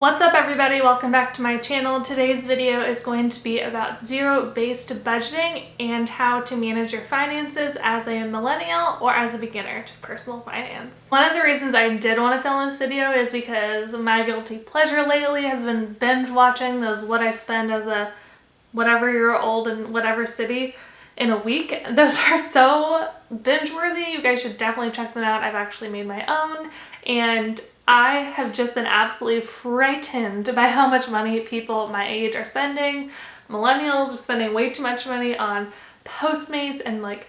What's up everybody, welcome back to my channel. Today's video is going to be about zero-based budgeting and how to manage your finances as a millennial or as a beginner to personal finance. One of the reasons I did want to film this video is because my guilty pleasure lately has been binge watching those what I spend as a whatever-year-old in whatever city in a week. Those are so binge-worthy. You guys should definitely check them out. I've actually made my own, and I have just been absolutely frightened by how much money people my age are spending. Millennials are spending way too much money on Postmates and like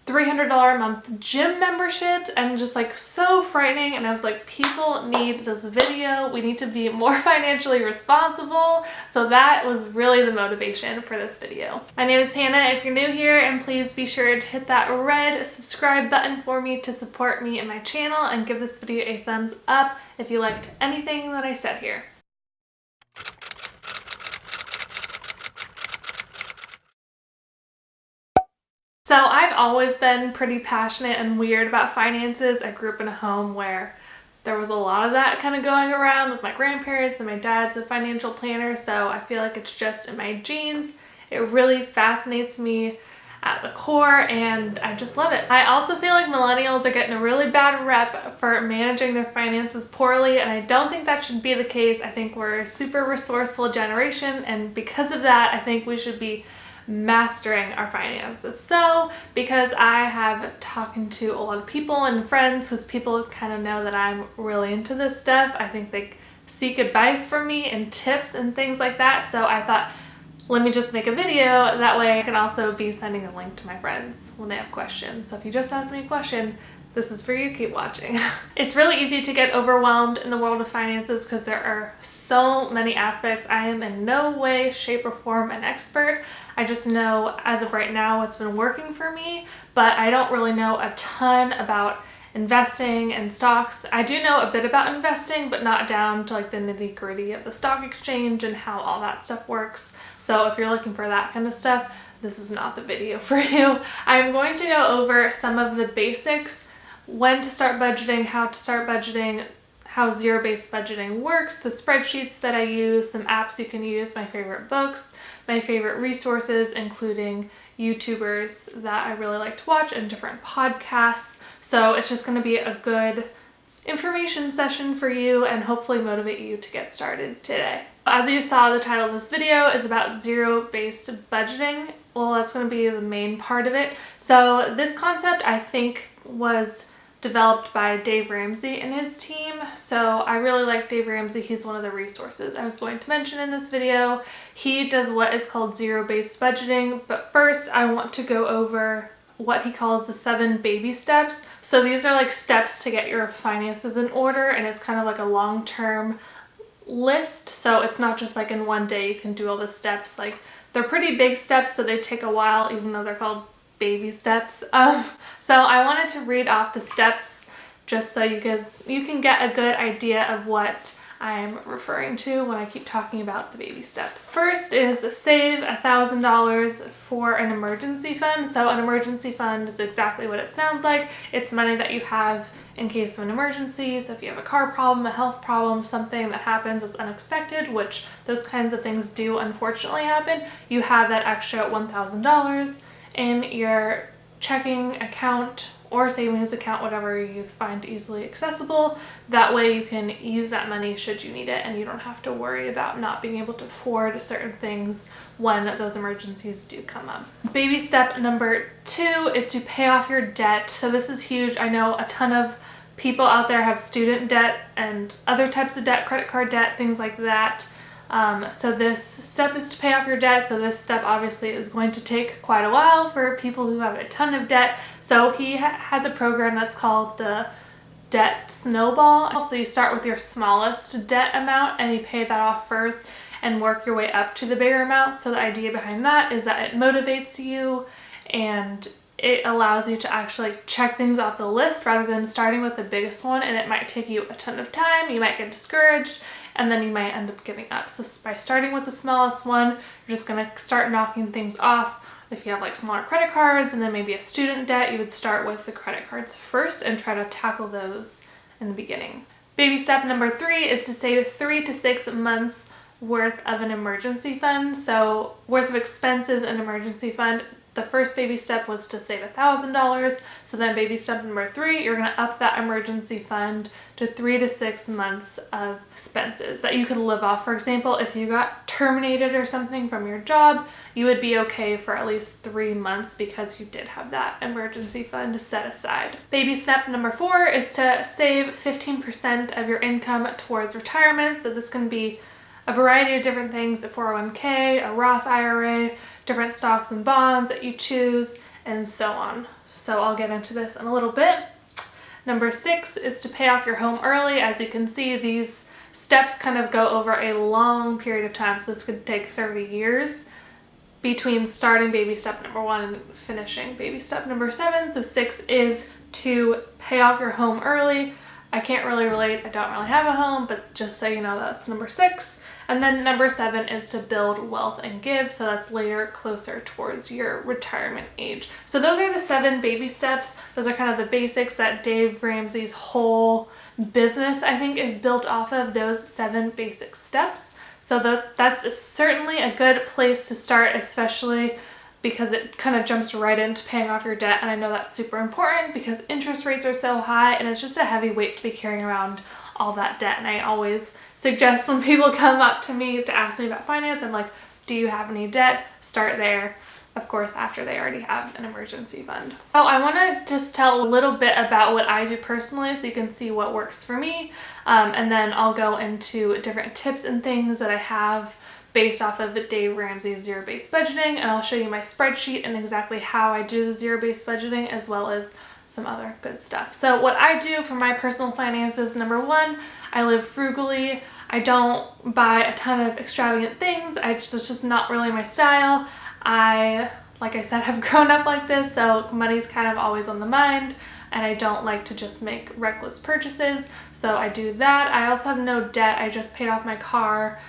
$300 a month gym memberships, and just like so frightening. And I was like, people need this video. We need to be more financially responsible. So that was really the motivation for this video. My name is Hannah if you're new here, and please be sure to hit that red subscribe button for me to support me and my channel, and give this video a thumbs up if you liked anything that I said here. So I've always been pretty passionate and weird about finances. I grew up in a home where there was a lot of that kind of going around with my grandparents, and my dad's a financial planner, so I feel like it's just in my genes. It really fascinates me at the core, and I just love it. I also feel like millennials are getting a really bad rep for managing their finances poorly, and I don't think that should be the case. I think we're a super resourceful generation, and because of that, I think we should be mastering our finances. So because I have talking to a lot of people and friends, because people kind of know that I'm really into this stuff, I think they seek advice from me and tips and things like that. So I thought, let me just make a video, that way I can also be sending a link to my friends when they have questions. So if you just ask me a question, this is for you, keep watching. It's really easy to get overwhelmed in the world of finances because there are so many aspects. I am in no way, shape, or form an expert. I just know as of right now what's been working for me, but I don't really know a ton about investing and stocks. I do know a bit about investing, but not down to like the nitty-gritty of the stock exchange and how all that stuff works. So if you're looking for that kind of stuff, this is not the video for you. I'm going to go over some of the basics: when to start budgeting, how to start budgeting, how zero-based budgeting works, the spreadsheets that I use, some apps you can use, my favorite books, my favorite resources, including YouTubers that I really like to watch and different podcasts. So it's just going to be a good information session for you and hopefully motivate you to get started today. As you saw, the title of this video is about zero-based budgeting. Well, that's going to be the main part of it. So this concept, I think, was developed by Dave Ramsey and his team. So I really like Dave Ramsey. He's one of the resources I was going to mention in this video. He does what is called zero-based budgeting, but first I want to go over what he calls the 7 baby steps. So these are like steps to get your finances in order, and it's kind of like a long-term list. So it's not just like in one day you can do all the steps. Like, they're pretty big steps, so they take a while, even though they're called baby steps. So I wanted to read off the steps just so you can get a good idea of what I'm referring to when I keep talking about the baby steps. First is save $1,000 for an emergency fund. So an emergency fund is exactly what it sounds like. It's money that you have in case of an emergency. So if you have a car problem, a health problem, something that happens that's unexpected, which those kinds of things do unfortunately happen, you have that extra $1,000 in your checking account or savings account, whatever you find easily accessible. That way you can use that money should you need it, and you don't have to worry about not being able to afford certain things when those emergencies do come up. Baby step number 2 is to pay off your debt. So this is huge. I know a ton of people out there have student debt and other types of debt, credit card debt, things like that. So this step is to pay off your debt. So this step obviously is going to take quite a while for people who have a ton of debt. So he has a program that's called the Debt Snowball. So you start with your smallest debt amount and you pay that off first and work your way up to the bigger amount. So the idea behind that is that it motivates you and it allows you to actually check things off the list rather than starting with the biggest one, and it might take you a ton of time. You might get discouraged and then you might end up giving up. So by starting with the smallest one, you're just going to start knocking things off. If you have like smaller credit cards and then maybe a student debt, you would start with the credit cards first and try to tackle those in the beginning. Baby step number 3 is to save 3 to 6 months worth of an emergency fund. So worth of expenses and emergency fund. The first baby step was to save $1,000. So then baby step number 3, you're going to up that emergency fund to 3 to 6 months of expenses that you could live off. For example, if you got terminated or something from your job, you would be okay for at least 3 months because you did have that emergency fund set aside. Baby step number 4 is to save 15% of your income towards retirement. So this can be a variety of different things, a 401k, a Roth IRA, different stocks and bonds that you choose, and so on. So I'll get into this in a little bit. Number 6 is to pay off your home early. As you can see, these steps kind of go over a long period of time. So this could take 30 years between starting baby step number 1 and finishing baby step number 7. So 6 is to pay off your home early. I can't really relate. I don't really have a home, but just so you know, that's number 6. And then number 7 is to build wealth and give. So that's later, closer towards your retirement age. So those are the 7 baby steps. Those are kind of the basics that Dave Ramsey's whole business, I think, is built off of, those 7 basic steps. So that's certainly a good place to start, especially because it kind of jumps right into paying off your debt. And I know that's super important because interest rates are so high and it's just a heavy weight to be carrying around all that debt. And I always suggest when people come up to me to ask me about finance, I'm like, do you have any debt? Start there. Of course, after they already have an emergency fund. So I want to just tell a little bit about what I do personally so you can see what works for me. And then I'll go into different tips and things that I have based off of Dave Ramsey's zero-based budgeting. And I'll show you my spreadsheet and exactly how I do the zero-based budgeting, as well as some other good stuff. So what I do for my personal finances, number 1, I live frugally. I don't buy a ton of extravagant things. It's just not really my style. Like I said, have grown up like this, so money's kind of always on the mind, and I don't like to just make reckless purchases. So I do that. I also have no debt. I just paid off my car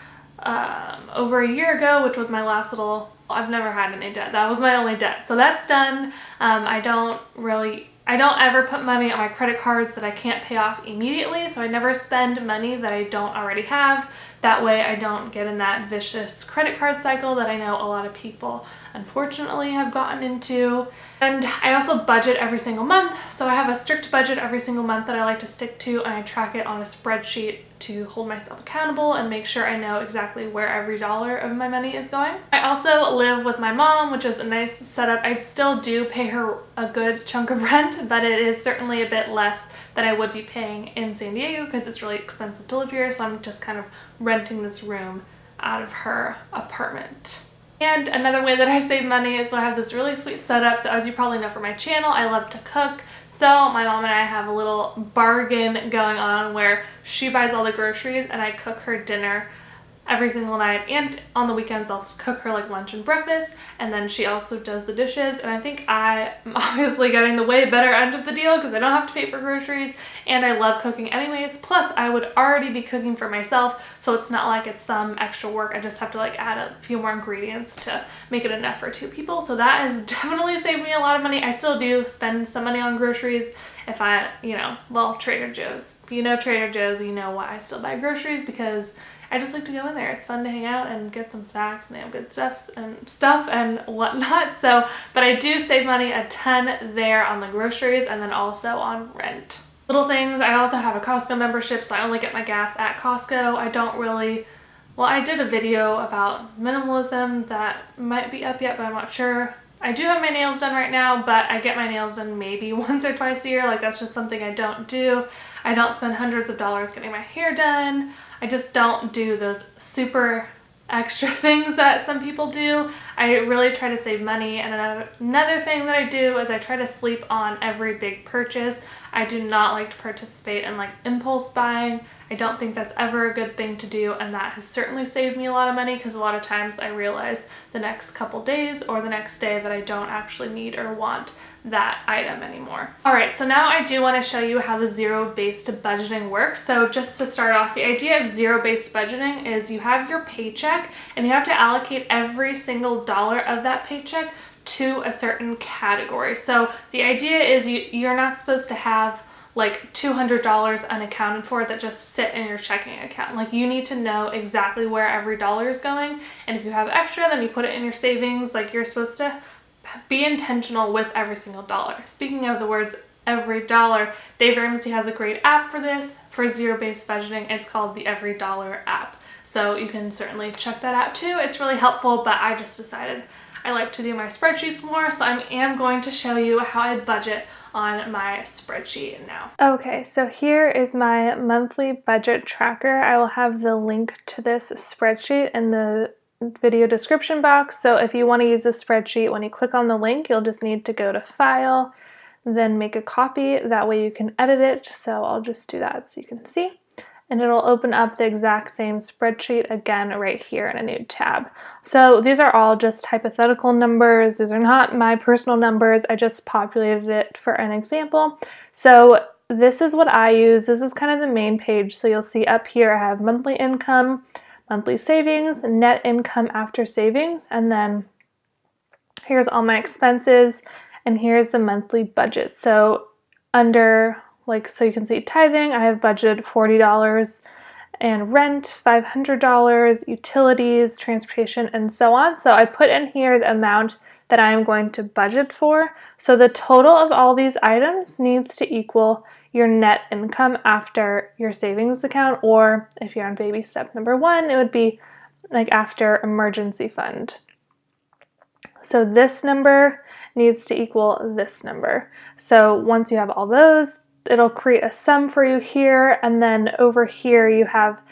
over a year ago, which was my last little, I've never had any debt. That was my only debt. So that's done. I don't ever put money on my credit cards that I can't pay off immediately. So I never spend money that I don't already have. That way I don't get in that vicious credit card cycle that I know a lot of people unfortunately have gotten into. And I also budget every single month. So I have a strict budget every single month that I like to stick to, and I track it on a spreadsheet to hold myself accountable and make sure I know exactly where every dollar of my money is going. I also live with my mom, which is a nice setup. I still do pay her a good chunk of rent, but it is certainly a bit less than I would be paying in San Diego because it's really expensive to live here. So I'm just kind of renting this room out of her apartment. And another way that I save money is I have this really sweet setup. So as you probably know from my channel, I love to cook. So my mom and I have a little bargain going on where she buys all the groceries and I cook her dinner every single night, and on the weekends I'll cook her like lunch and breakfast, and then she also does the dishes. And I think I'm obviously getting the way better end of the deal because I don't have to pay for groceries, and I love cooking anyways. Plus I would already be cooking for myself, so it's not like it's some extra work. I just have to like add a few more ingredients to make it enough for 2 people. So that has definitely saved me a lot of money. I still do spend some money on groceries if Trader Joe's. If you know Trader Joe's, you know why I still buy groceries, because I just like to go in there. It's fun to hang out and get some snacks, and they have good stuff and whatnot. So, but I do save money a ton there on the groceries, and then also on rent. Little things, I also have a Costco membership, so I only get my gas at Costco. I did a video about minimalism that might be up yet, but I'm not sure. I do have my nails done right now, but I get my nails done maybe once or twice a year. Like, that's just something I don't do. I don't spend hundreds of dollars getting my hair done. I just don't do those super extra things that some people do. I really try to save money. And another thing that I do is I try to sleep on every big purchase. I do not like to participate in like impulse buying. I don't think that's ever a good thing to do, and that has certainly saved me a lot of money because a lot of times I realize the next couple days or the next day that I don't actually need or want that item anymore. Alright, so now I do want to show you how the zero-based budgeting works. So just to start off, the idea of zero-based budgeting is you have your paycheck and you have to allocate every single dollar of that paycheck to a certain category. So the idea is you're not supposed to have like $200 unaccounted for that just sit in your checking account. Like, you need to know exactly where every dollar is going. And if you have extra, then you put it in your savings. Like, you're supposed to be intentional with every single dollar. Speaking of the words every dollar, Dave Ramsey has a great app for this, for zero-based budgeting. It's called the Every Dollar app. So you can certainly check that out too. It's really helpful, but I just decided I like to do my spreadsheets more, so I am going to show you how I budget on my spreadsheet now. Okay, so here is my monthly budget tracker. I will have the link to this spreadsheet in the video description box. So if you want to use this spreadsheet, when you click on the link, you'll just need to go to File, then make a copy. That way you can edit it. So I'll just do that so you can see. And it'll open up the exact same spreadsheet again right here in a new tab. So these are all just hypothetical numbers. These are not my personal numbers. I just populated it for an example. So this is what I use. This is kind of the main page. So you'll see up here I have monthly income, monthly savings, net income after savings, and then here's all my expenses, and here's the monthly budget. So under, so you can see tithing, I have budgeted $40, and rent, $500, utilities, transportation, and so on. So I put in here the amount that I am going to budget for. So the total of all these items needs to equal your net income after your savings account, or if you're on baby step number 1, it would be like after emergency fund. So this number needs to equal this number. So once you have all those, it'll create a sum for you here, and then over here you have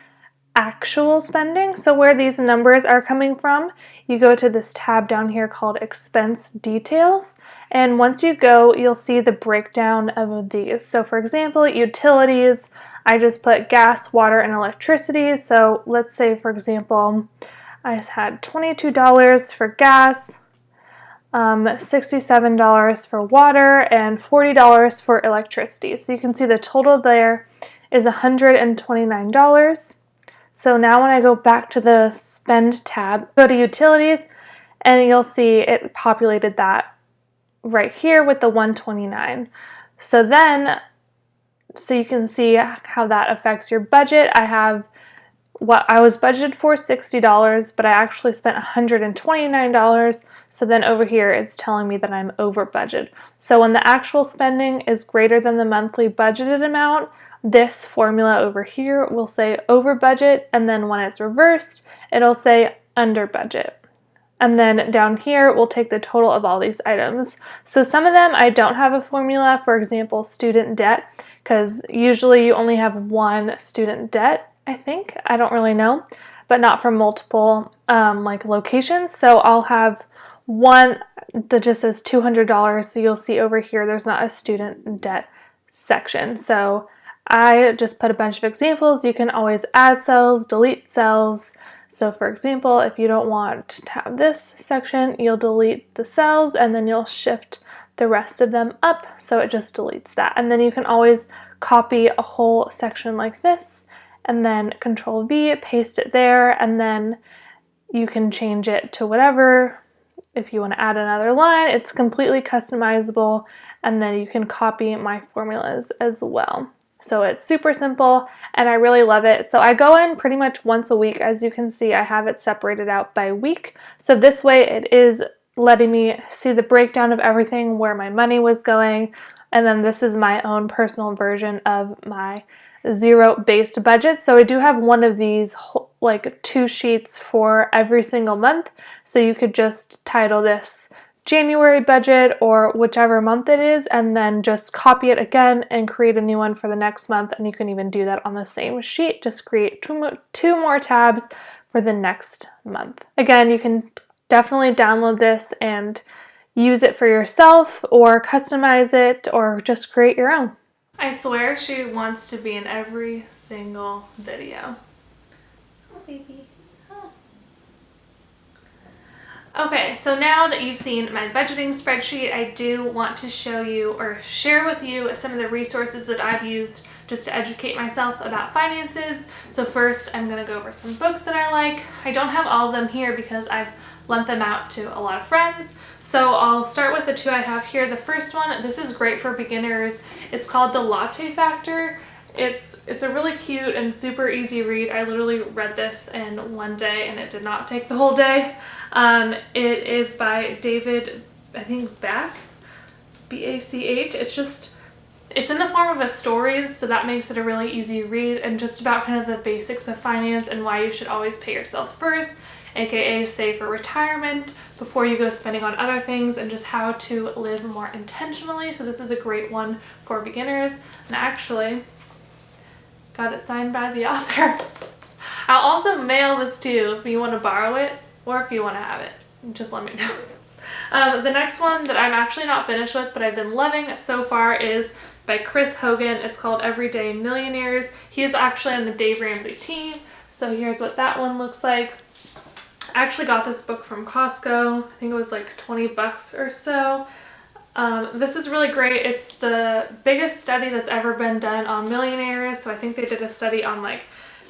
actual spending. So where these numbers are coming from, you go to this tab down here called Expense Details, and once you go, you'll see the breakdown of these. So for example, utilities, I just put gas, water, and electricity. So let's say, for example, I just had $22 for gas, $67 for water, and $40 for electricity. So you can see the total there is $129. So now when I go back to the spend tab, go to utilities, and you'll see it populated that right here with the $129. So you can see how that affects your budget. I have what I was budgeted for, $60, but I actually spent $129. So then over here, it's telling me that I'm over budget. So when the actual spending is greater than the monthly budgeted amount, this formula over here will say over budget, and then when it's reversed, it'll say under budget. And then down here, we'll take the total of all these items. So some of them I don't have a formula, for example, student debt, because usually you only have one student debt, I think. I don't really know, but not for multiple locations. So I'll have one that just says $200. So you'll see over here, there's not a student debt section. So I just put a bunch of examples. You can always add cells, delete cells. So for example, if you don't want to have this section, you'll delete the cells and then you'll shift the rest of them up. So it just deletes that. And then you can always copy a whole section like this and then Control V, paste it there, and then you can change it to whatever. If you want to add another line, it's completely customizable, and then you can copy my formulas as well. So it's super simple, and I really love it. So I go in pretty much once a week. As you can see, I have it separated out by week. So this way it is letting me see the breakdown of everything, where my money was going, and then this is my own personal version of my zero-based budget. So I do have one of these, like 2 sheets for every single month. So you could just title this January budget or whichever month it is, and then just copy it again and create a new one for the next month. And you can even do that on the same sheet. Just create two more tabs for the next month. Again, you can definitely download this and use it for yourself or customize it or just create your own. I swear she wants to be in every single video. Oh, baby. Oh. Okay, so now that you've seen my budgeting spreadsheet, I do want to show you or share with you some of the resources that I've used just to educate myself about finances. So first I'm going to go over some books that I like. I don't have all of them here because I've lent them out to a lot of friends. So I'll start with the two I have here. The first one, this is great for beginners. It's called The Latte Factor. It's a really cute and super easy read. I literally read this in one day and it did not take the whole day. It is by David, I think Bach, B-A-C-H. It's in the form of a story, so that makes it a really easy read, and just about kind of the basics of finance and why you should always pay yourself first, aka save for retirement before you go spending on other things, and just how to live more intentionally. So this is a great one for beginners, and actually got it signed by the author. I'll also mail this to you if you want to borrow it or if you want to have it. Just let me know. The next one that I'm actually not finished with but I've been loving so far is by Chris Hogan. It's called Everyday Millionaires. He is actually on the Dave Ramsey team. So here's what that one looks like. I actually got this book from Costco. I think it was like 20 bucks or so. This is really great. It's the biggest study that's ever been done on millionaires. So I think they did a study on like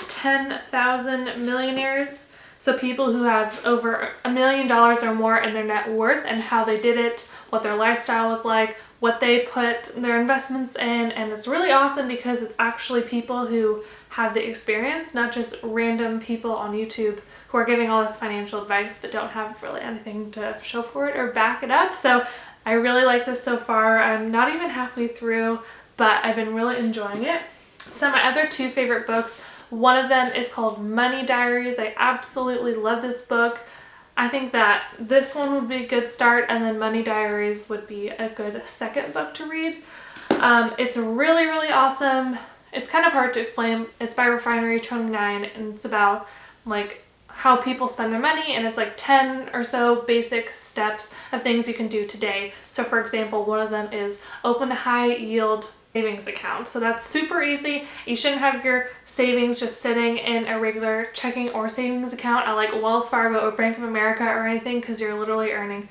10,000 millionaires. So people who have over $1 million or more in their net worth, and how they did it, what their lifestyle was like, what they put their investments in. And it's really awesome because it's actually people who have the experience, not just random people on YouTube who are giving all this financial advice but don't have really anything to show for it or back it up. So I really like this so far. I'm not even halfway through, but I've been really enjoying it. So my other two favorite books, one of them is called Money Diaries. I absolutely love this book. I think that this one would be a good start, and then Money Diaries would be a good second book to read. It's really, really awesome. It's kind of hard to explain. It's by Refinery 29, and it's about like how people spend their money, and it's like 10 or so basic steps of things you can do today. So for example, one of them is open a high yield savings account. So that's super easy. You shouldn't have your savings just sitting in a regular checking or savings account at like Wells Fargo or Bank of America or anything, because you're literally earning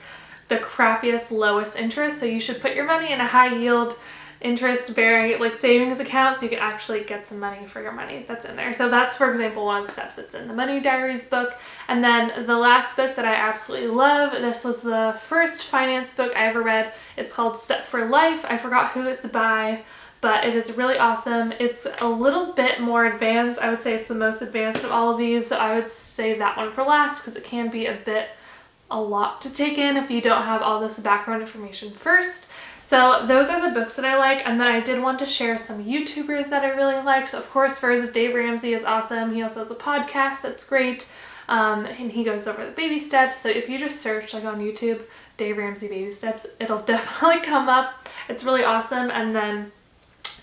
the crappiest, lowest interest. So you should put your money in a high yield interest bearing like savings account so you can actually get some money for your money that's in there. So that's, for example, one of the steps that's in the Money Diaries book. And then the last book that I absolutely love, this was the first finance book I ever read. It's called Step for Life. I forgot who it's by, but it is really awesome. It's a little bit more advanced. I would say it's the most advanced of all of these, so I would save that one for last because it can be a lot to take in if you don't have all this background information first. So those are the books that I like, and then I did want to share some YouTubers that I really like. So of course, first, Dave Ramsey is awesome. He also has a podcast that's great, and he goes over the baby steps. So if you just search like on YouTube, Dave Ramsey baby steps, it'll definitely come up. It's really awesome. And then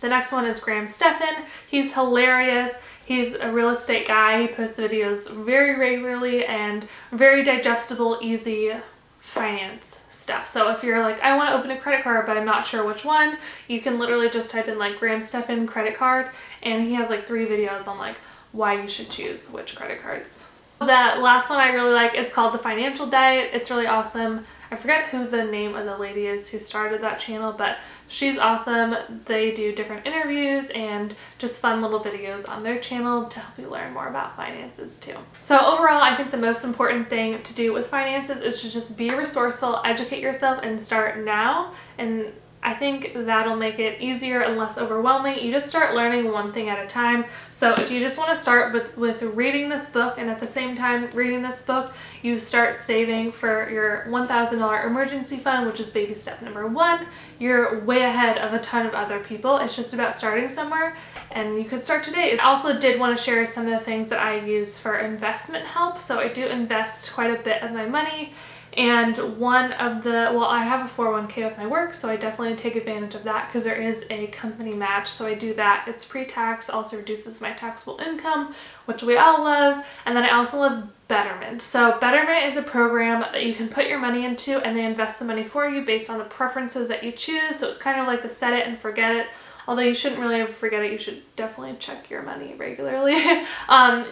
the next one is Graham Stephan. He's hilarious. He's a real estate guy. He posts videos very regularly and very digestible, easy finance stuff. So if you're like, I want to open a credit card but I'm not sure which one, you can literally just type in like Graham Stephan credit card, and he has like 3 videos on like why you should choose which credit cards. The last one I really like is called The Financial Diet. It's really awesome. I forget who the name of the lady is who started that channel, but she's awesome. They do different interviews and just fun little videos on their channel to help you learn more about finances too. So overall, I think the most important thing to do with finances is to just be resourceful, educate yourself, and start now. And I think that'll make it easier and less overwhelming. You just start learning one thing at a time. So if you just want to start with reading this book, and at the same time reading this book, you start saving for your $1,000 emergency fund, which is baby step number 1. You're way ahead of a ton of other people. It's just about starting somewhere, and you could start today. I also did want to share some of the things that I use for investment help. So I do invest quite a bit of my money. And one of the, well, I have a 401k with my work, so I definitely take advantage of that because there is a company match, so I do that. It's pre-tax, also reduces my taxable income, which we all love. And then I also love Betterment. So Betterment is a program that you can put your money into, and they invest the money for you based on the preferences that you choose. So it's kind of like the set it and forget it. Although you shouldn't really ever forget it, you should definitely check your money regularly.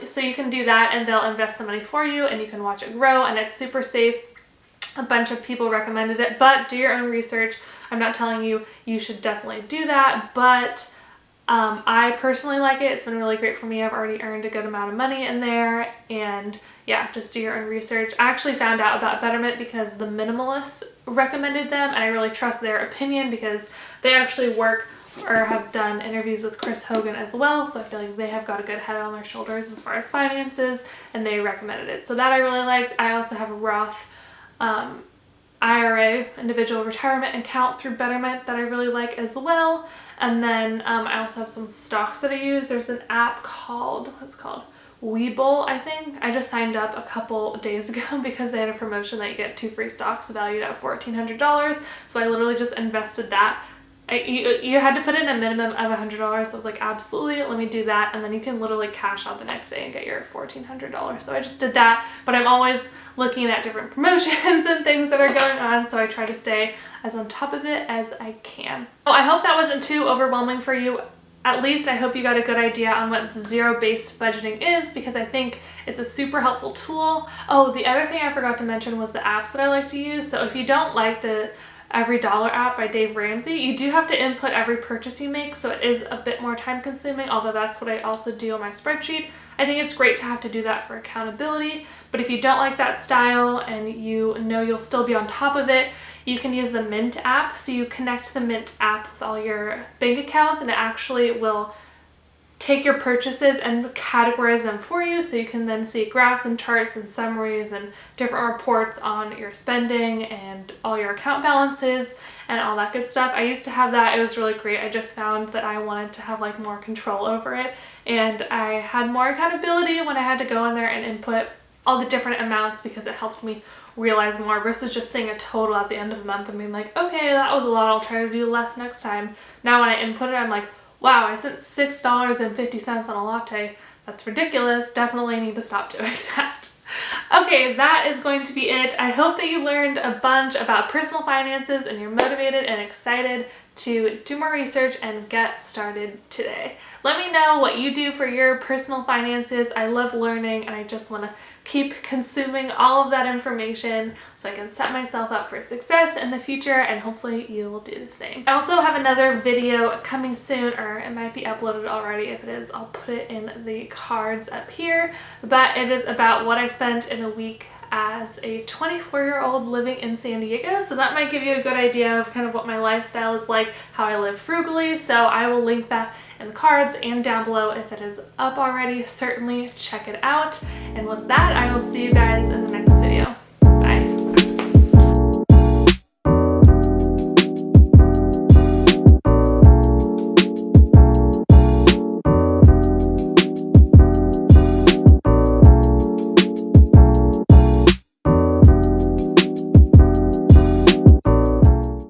So you can do that, and they'll invest the money for you, and you can watch it grow, and it's super safe. A bunch of people recommended it, but do your own research. I'm not telling you you should definitely do that, but I personally like it. It's been really great for me. I've already earned a good amount of money in there, and yeah, just do your own research. I actually found out about Betterment because the Minimalists recommended them, and I really trust their opinion because they actually work or have done interviews with Chris Hogan as well, so I feel like they have got a good head on their shoulders as far as finances, and they recommended it. So that I really liked. I also have a Roth IRA, individual retirement account through Betterment that I really like as well. And then I also have some stocks that I use. There's an app called, what's it called? Webull, I think. I just signed up a couple days ago because they had a promotion that you get 2 free stocks valued at $1,400. So I literally just invested that. You had to put in a minimum of $100. So I was like, absolutely, let me do that. And then you can literally cash out the next day and get your $1,400. So I just did that. But I'm always looking at different promotions and things that are going on. So I try to stay as on top of it as I can. Well, I hope that wasn't too overwhelming for you. At least I hope you got a good idea on what zero-based budgeting is, because I think it's a super helpful tool. Oh, the other thing I forgot to mention was the apps that I like to use. So if you don't like the Every Dollar app by Dave Ramsey, you do have to input every purchase you make, so it is a bit more time consuming, although that's what I also do on my spreadsheet. I think it's great to have to do that for accountability, but if you don't like that style and you know you'll still be on top of it, you can use the Mint app. So you connect the Mint app with all your bank accounts, and it actually will take your purchases and categorize them for you, so you can then see graphs and charts and summaries and different reports on your spending and all your account balances and all that good stuff. I used to have that. It was really great. I just found that I wanted to have like more control over it, and I had more accountability when I had to go in there and input all the different amounts, because it helped me realize more versus just seeing a total at the end of the month and being like, okay, that was a lot, I'll try to do less next time. Now when I input it, I'm like, wow, I spent $6.50 on a latte. That's ridiculous. Definitely need to stop doing that. Okay, that is going to be it. I hope that you learned a bunch about personal finances and you're motivated and excited to do more research and get started today. Let me know what you do for your personal finances. I love learning, and I just want to keep consuming all of that information so I can set myself up for success in the future, and hopefully you will do the same. I also have another video coming soon, or it might be uploaded already. If it is, I'll put it in the cards up here, but it is about what I spent in a week as a 24-year-old living in San Diego. So that might give you a good idea of kind of what my lifestyle is like, how I live frugally. So I will link that in the cards and down below if it is up already. Certainly check it out. And with that, I will see you guys in the next